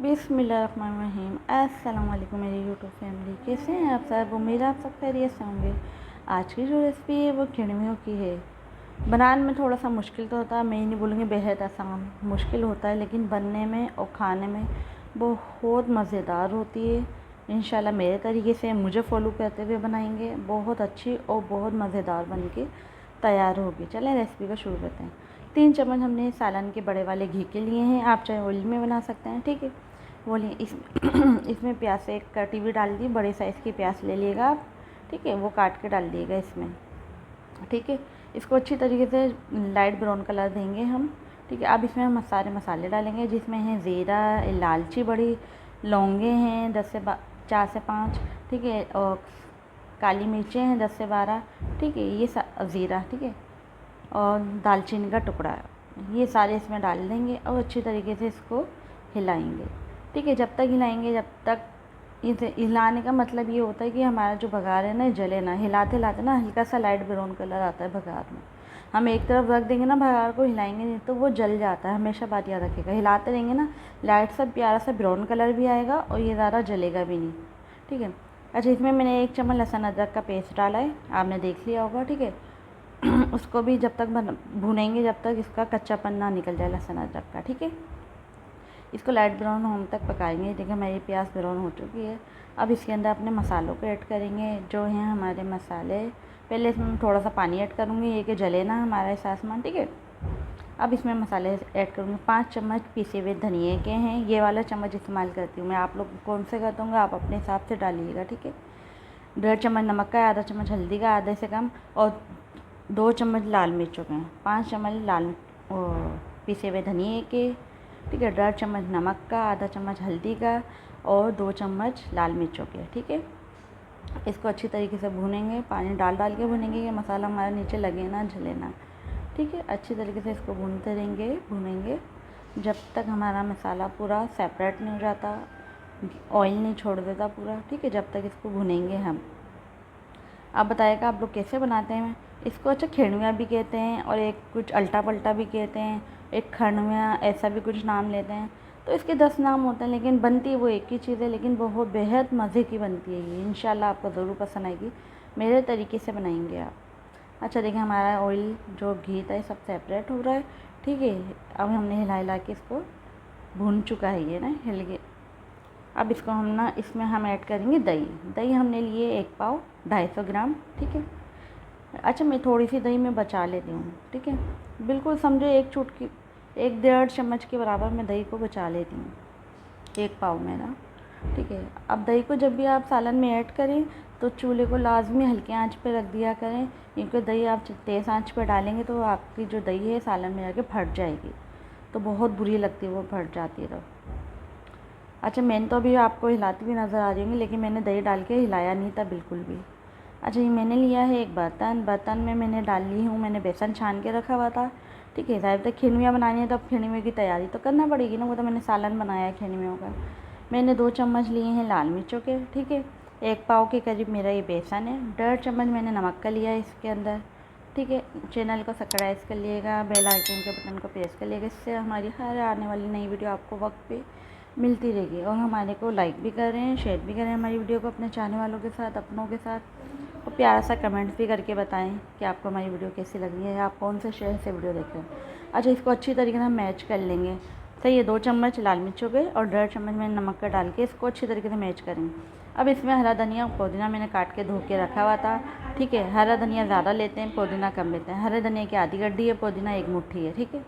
बिस्मिल्लाहिर्रहमानिर्रहीम। अस्सलाम वालेकुम मेरी यूट्यूब फैमिली, कैसे हैं आप सब? उम्मीद आप सब खैरियत से होंगे। आज की जो रेसिपी है वो खिड़मियों की है। बनाने में थोड़ा सा मुश्किल तो होता है, मैं ही नहीं बोलूँगी बेहद आसान, मुश्किल होता है, लेकिन बनने में और खाने में बहुत मज़ेदार होती है। इंशाल्लाह मेरे तरीके से मुझे फॉलो करते हुए बनाएंगे, बहुत अच्छी और बहुत मज़ेदार बन के तैयार होगी। चलें रेसिपी को शुरू करते हैं। 3 चम्मच हमने सालन के बड़े वाले घी के लिए हैं, आप चाहे ऑयल में बना सकते हैं, ठीक है। बोलिए इसमें प्याज से एक कटी हुई डाल दी, बड़े साइज़ की प्याज ले लिएगा आप, ठीक है, वो काट के डाल दिएगा इसमें, ठीक है। इसको अच्छी तरीके से लाइट ब्राउन कलर देंगे हम, ठीक है। अब इसमें हम सारे मसाले डालेंगे, जिसमें है ज़ीरा, इलायची बड़ी, लौंगे हैं 4 से 5, ठीक है, और काली मिर्चें हैं 10 से 12, ठीक है, ये ज़ीरा, ठीक है, और दालचीनी का टुकड़ा, ये सारे इसमें डाल देंगे और अच्छी तरीके से इसको हिलाएंगे, ठीक है। जब तक हिलाएंगे, जब तक इसे हिलाने का मतलब ये होता है कि हमारा जो बघार है ना जले ना, हिलाते हिलाते ना हल्का सा लाइट ब्राउन कलर आता है बघार में। हम एक तरफ रख देंगे ना बघार को, हिलाएंगे नहीं तो वो जल जाता है, हमेशा बात याद रखिएगा। हिलाते रहेंगे ना, लाइट सा प्यारा सा ब्राउन कलर भी आएगा और ये ज़्यादा जलेगा भी नहीं, ठीक है। अच्छा, इसमें मैंने 1 चम्मच लहसुन अदरक का पेस्ट डाला है, आपने देख लिया होगा, ठीक है। उसको भी जब तक भूनेंगे जब तक इसका कच्चापन ना निकल जाए लहसुन अदरक का, ठीक है। इसको लाइट ब्राउन होने तक पकाएंगे। देखिए मेरी प्याज ब्राउन हो चुकी है। अब इसके अंदर अपने मसालों को ऐड करेंगे, जो हैं हमारे मसाले। पहले इसमें थोड़ा सा पानी ऐड करूँगी, ये कि जले ना हमारा सामान, ठीक है। अब इसमें मसाले ऐड करूँगी। 5 चम्मच पिसे हुए धनिए के हैं, ये वाला चम्मच इस्तेमाल करती हूँ मैं, आप लोग कौन से करते होंगे आप अपने हिसाब से डालिएगा, ठीक है। 1.5 चम्मच नमक का, आधा चम्मच हल्दी का, आधे से कम, और 2 चम्मच लाल मिर्चों के, 5 चम्मच पिसे हुए धनिए के, ठीक है, 1.5 चम्मच नमक का, आधा चम्मच हल्दी का और 2 चम्मच लाल मिर्चों के, ठीक है। इसको अच्छी तरीके से भूनेंगे, पानी डाल डाल के भूनेंगे कि मसाला हमारा नीचे लगे ना जले ना, ठीक है। अच्छी तरीके से इसको भूनते रहेंगे, भूनेंगे जब तक हमारा मसाला पूरा सेपरेट नहीं हो जाता, ऑयल नहीं छोड़ देता पूरा, ठीक है। जब तक इसको भुनेंगे हम। आप बताइएगा आप लोग कैसे बनाते हैं इसको? अच्छा, खिड़मिया भी कहते हैं और एक कुछ अल्टा पल्टा भी कहते हैं, एक खड़मिया, ऐसा भी कुछ नाम लेते हैं। तो इसके 10 नाम होते हैं, लेकिन बनती है वो एक ही चीज़ है, लेकिन बहुत बेहद मज़े की बनती है ये। इंशाल्लाह आपको ज़रूर पसंद आएगी, मेरे तरीके से बनाएंगे आप। अच्छा देखिए, हमारा ऑयल जो घी था ये सब सेपरेट हो रहा है, ठीक है। अब हमने हिला हिला के इसको भून चुका है ये ना, हिल गए। अब इसको हम ना, इसमें हम ऐड करेंगे दही। दही हमने लिए 1 पाव 250 ग्राम, ठीक है। अच्छा, मैं थोड़ी सी दही में बचा लेती हूँ, ठीक है। बिल्कुल समझो 1 चुटकी, 1-1.5 चम्मच के बराबर मैं दही को बचा लेती हूँ 1 पाव में ना, ठीक है। अब दही को जब भी आप सालन में ऐड करें तो चूल्हे को लाजमी हल्के आंच पे रख दिया करें, क्योंकि दही आप तेज़ आंच पे डालेंगे तो आपकी जो दही है सालन में जाके फट जाएगी, तो बहुत बुरी लगती है वो फट जाती है तो। अच्छा, मैंने तो अभी आपको हिलाती हुई नज़र आ रही होंगी, लेकिन मैंने दही डाल के हिलाया नहीं था बिल्कुल भी। अच्छा, ये मैंने लिया है एक बर्तन में मैंने डाल ली हूँ, मैंने बेसन छान के रखा हुआ था, ठीक है। ज़्यादा तक खिड़मिया बनानी है तो अब खिड़मियों की तैयारी तो करना पड़ेगी ना, वो तो मैंने सालन बनाया है खिड़मियों का। मैंने 2 चम्मच लिए हैं लाल मिर्चों के, ठीक है। 1 पाव के करीब मेरा ये बेसन है। 1.5 चम्मच मैंने नमक का लिया है इसके अंदर, ठीक है। चैनल को सब्सक्राइब कर लिएगा, बेल आइकन के बटन को प्रेस कर लिएगा, इससे हमारी हर आने वाली नई वीडियो आपको वक्त पे मिलती रहेगी। और हमारे को लाइक भी करें, शेयर भी करें हमारी वीडियो को अपने चाहने वालों के साथ, अपनों के साथ, और प्यारा सा कमेंट्स भी करके बताएं कि आपको हमारी वीडियो कैसी लग रही है, आप कौन से शहर से वीडियो देख रहे हैं। अच्छा, इसको अच्छी तरीके से हम मैच कर लेंगे, सही है। 2 चम्मच लाल मिर्चों के और 1.5 चम्मच मैंने नमक का डाल के इसको अच्छी तरीके से मैच करेंगे। अब इसमें हरा धनिया और पुदीना मैंने काट के धो के रखा हुआ था, ठीक है। हरा धनिया ज़्यादा लेते हैं, पुदीना कम लेते हैं। हरे धनिया की आधी गड्डी है, पुदीना 1 मुट्ठी है, ठीक है।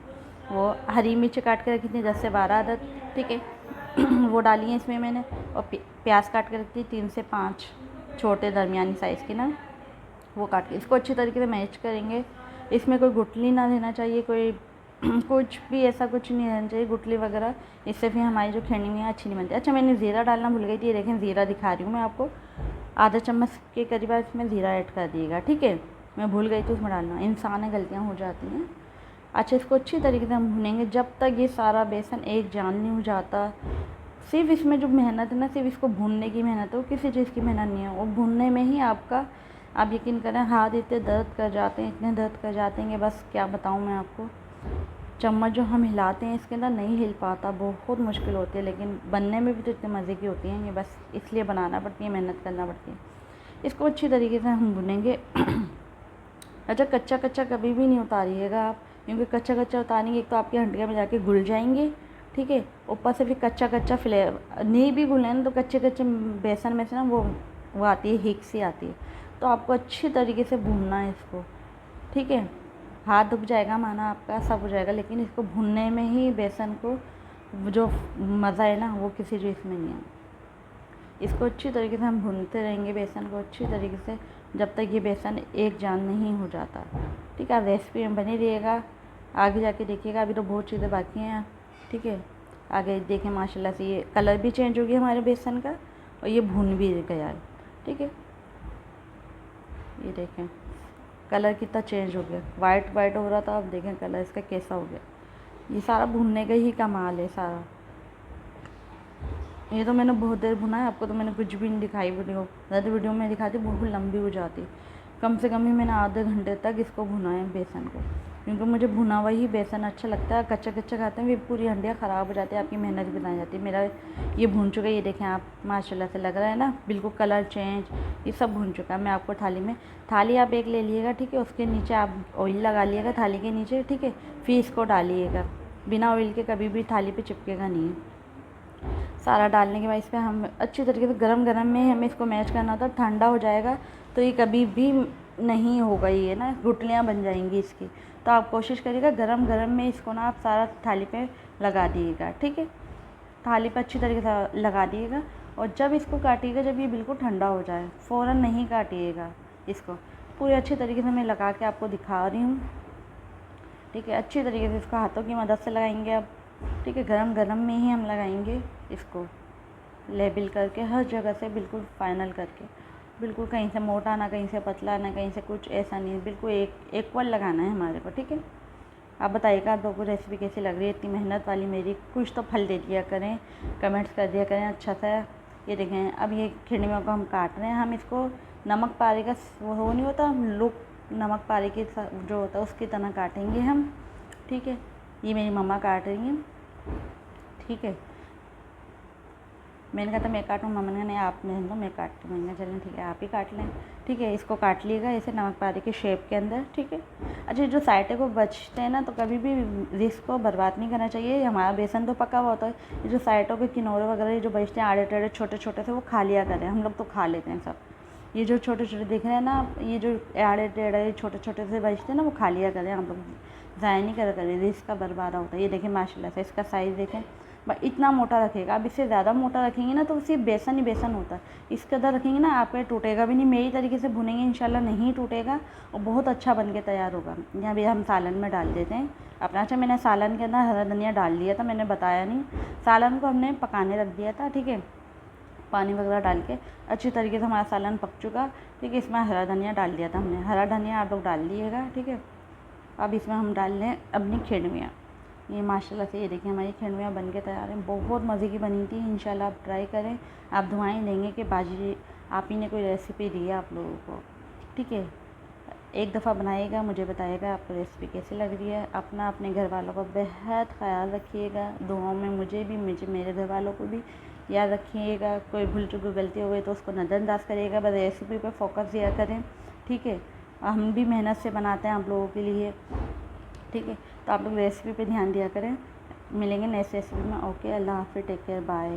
वो हरी मिर्च काट के रखी थी 10 से 12 अदद, ठीक है। वो डाली है इसमें मैंने, और प्याज काट के रखी थी 3 से 5 छोटे दरमियानी साइज़ की ना, वो काट के इसको अच्छी तरीके से मैच करेंगे। इसमें कोई गुठली ना देना चाहिए, कोई कुछ भी ऐसा कुछ नहीं रहना चाहिए गुठली वगैरह, इससे फिर हमारी जो खिड़मियाँ अच्छी नहीं बनती। अच्छा, मैंने ज़ीरा डालना भूल गई थी, देखें ज़ीरा दिखा रही हूँ मैं आपको, आधा चम्मच के करीब इसमें ज़ीरा ऐड कर दिएगा, ठीक है। मैं भूल गई थी उसमें डालना, इंसान गलतियाँ हो जाती हैं। अच्छा, इसको अच्छी तरीके से हम भूनेंगे जब तक ये सारा बेसन एक जान नहीं हो जाता। सिर्फ इसमें जो मेहनत है ना, सिर्फ इसको भूनने की मेहनत है, वो किसी चीज़ की मेहनत नहीं है, वो भूनने में ही आपका, आप यकीन करें हाथ इतने दर्द कर जाते हैं, इतने दर्द कर जाते हैं कि बस क्या बताऊँ मैं आपको। चम्मच जो हम हिलाते हैं इसके अंदर नहीं हिल पाता, बहुत मुश्किल होती है, लेकिन बनने में भी तो इतने मज़े की होती हैं, ये बस इसलिए बनाना पड़ती है, मेहनत करना पड़ती है। इसको अच्छी तरीके से हम भुनेंगे। अच्छा, कच्चा कच्चा कभी भी नहीं उतारिएगा आप, क्योंकि कच्चा कच्चा उतारेंगे एक तो आपकी हंडिया में जाके घुल जाएंगे, ठीक है। ऊपर से फिर कच्चा कच्चा फ्लेवर नहीं भी घुले ना तो कच्चे कच्चे बेसन में से ना वो आती है, हिक सी आती है। तो आपको अच्छी तरीके से भूनना है इसको, ठीक है। हाथ दुख जाएगा माना आपका, सब हो जाएगा, लेकिन इसको भूनने में ही बेसन को जो मज़ा है ना वो किसी चीज़ में नहीं है। इसको अच्छी तरीके से हम भूनते रहेंगे बेसन को अच्छी तरीके से, जब तक ये बेसन एक जान नहीं हो जाता, ठीक है। आप रेसिपी में बने रहिएगा, आगे जाके देखिएगा, अभी तो बहुत चीज़ें बाकी हैं, ठीक है। आगे देखें माशाल्लाह से ये कलर भी चेंज हो गया हमारे बेसन का और ये भून भी गया है, ठीक है। ये देखें कलर कितना चेंज हो गया, वाइट वाइट हो रहा था, अब देखें कलर इसका कैसा हो गया। ये सारा भूनने का ही कमाल है सारा। ये तो मैंने बहुत देर भुना है, आपको तो मैंने कुछ भी नहीं दिखाई वीडियो, ज़्यादा वीडियो में दिखाती बहुत लंबी हो जाती। कम से कम ही मैंने आधे घंटे तक इसको भुना है बेसन को, क्योंकि मुझे भुना हुआ ही बेसन अच्छा लगता है। कच्चा कच्चा खाते हैं फिर पूरी हंडियाँ ख़राब हो जाती है, आपकी मेहनत भी बना जाती है। मेरा ये भून चुका है, ये देखें आप माशाल्लाह से लग रहा है ना, बिल्कुल कलर चेंज, ये सब भून चुका है। मैं आपको थाली आप एक ले लीजिएगा, ठीक है। उसके नीचे आप ऑयल लगा लीजिएगा थाली के नीचे, ठीक है। फिर इसको डालिएगा, बिना ऑयल के कभी भी थाली पे चिपकेगा नहीं है। सारा डालने के बाद इस पर हम अच्छी तरीके से गरम गरम में हमें इसको मैश करना होता है। ठंडा हो जाएगा तो ये कभी भी नहीं होगा, ये ना गुठलियाँ बन जाएंगी इसकी। तो आप कोशिश करिएगा गरम गरम में इसको ना आप सारा थाली पे लगा दिएगा, ठीक है। थाली पे अच्छी तरीके से लगा दिएगा और जब इसको काटिएगा, जब ये बिल्कुल ठंडा हो जाए, फ़ौरन नहीं काटिएगा इसको। पूरी अच्छी तरीके से मैं लगा के आपको दिखा रही हूँ, ठीक है। अच्छी तरीके से इसको हाथों की मदद से लगाएंगे आप, ठीक है। गरम गरम में ही हम लगाएंगे इसको, लेबल करके हर जगह से बिल्कुल फाइनल करके, बिल्कुल कहीं से मोटा ना कहीं से पतला ना कहीं से कुछ, ऐसा नहीं, बिल्कुल इक्वल लगाना है हमारे को, ठीक है। आप बताइएगा आप लोगों को रेसिपी कैसी लग रही है, इतनी मेहनत वाली मेरी, कुछ तो फल दे दिया करें, कमेंट्स कर दिया करें अच्छा सा। ये देखें अब ये खिड़मियों को हम काट रहे हैं, हम इसको नमक पारे का वो नहीं होता लुक, नमक पारे के जो होता है उसकी तरह काटेंगे हम, ठीक है। ये मेरी मम्मा काट रही हैं, ठीक है। मैंने कहा था मैं काटूँ, मम्मा ने कहा नहीं आप नहीं दो मैं काटती हूँ। मैंने कहा चलें ठीक है आप ही काट लें, ठीक है। इसको काट लिएगा ऐसे नमक पारे के शेप के अंदर, ठीक है। अच्छा, जो साइडे को बचते हैं ना तो कभी भी रिस्क को बर्बाद नहीं करना चाहिए। हमारा बेसन तो पका हुआ होता है, ये जो साइडों के किनारे वगैरह जो बचते हैं आड़े टेढ़े छोटे छोटे से, वो खा लिया करें। हम लोग तो खा लेते हैं सब, ये जो छोटे छोटे दिख रहे हैं ना, ये जो आड़े टेढ़े छोटे छोटे से बचते हैं ना, वो खा लिया करें। हम लोग ज़ाया नहीं करें, रिस्क का बर्बाद होता है। ये देखें माशाल्लाह से इसका साइज़ देखें, इतना मोटा रखेगा। अब इससे ज़्यादा मोटा रखेंगे ना तो सिर्फ बेसन ही बेसन होता है, इसके अंदर रखेंगे ना आपका टूटेगा भी नहीं। मेरी तरीके से भुनेंगे इंशाल्लाह नहीं टूटेगा और बहुत अच्छा बन के तैयार होगा। यहाँ भी हम सालन में डाल देते हैं अपना। अच्छा, मैंने सालन के अंदर हरा धनिया डाल दिया था, मैंने बताया नहीं। सालन को हमने पकाने रख दिया था, ठीक है, पानी वगैरह डाल के अच्छी तरीके से हमारा सालन पक चुका, ठीक है। इसमें हरा धनिया डाल दिया था हमने, हरा धनिया आप लोग डाल दिएगा, ठीक है। अब इसमें हम डाल लें अपनी खिड़मियाँ। ये माशाल्लाह से ये देखिए हमारी खिड़मियाँ बन के तैयार हैं, बहुत मज़े की बनी थी। इंशाल्लाह आप ट्राई करें, आप दुआएं देंगे कि बाजी आप ही ने कोई रेसिपी दी है आप लोगों को, ठीक है। एक दफ़ा बनाइएगा, मुझे बताइएगा आपको रेसिपी कैसी लग रही है। अपना अपने घर वालों का बेहद ख्याल रखिएगा, दुआओं में मुझे भी मेरे घर वालों को भी याद रखिएगा। कोई भूल चूक गलती हो गई तो उसको नज़रअंदाज करिएगा, बस रेसिपी पर फोकस दिया करें, ठीक है। हम भी मेहनत से बनाते हैं आप लोगों के लिए, ठीक है। तो आप लोग रेसिपी पे ध्यान दिया करें। मिलेंगे नेक्स्ट रेसिपी में। ओके, अल्लाह हाफ़िज़, टेक केयर, बाय।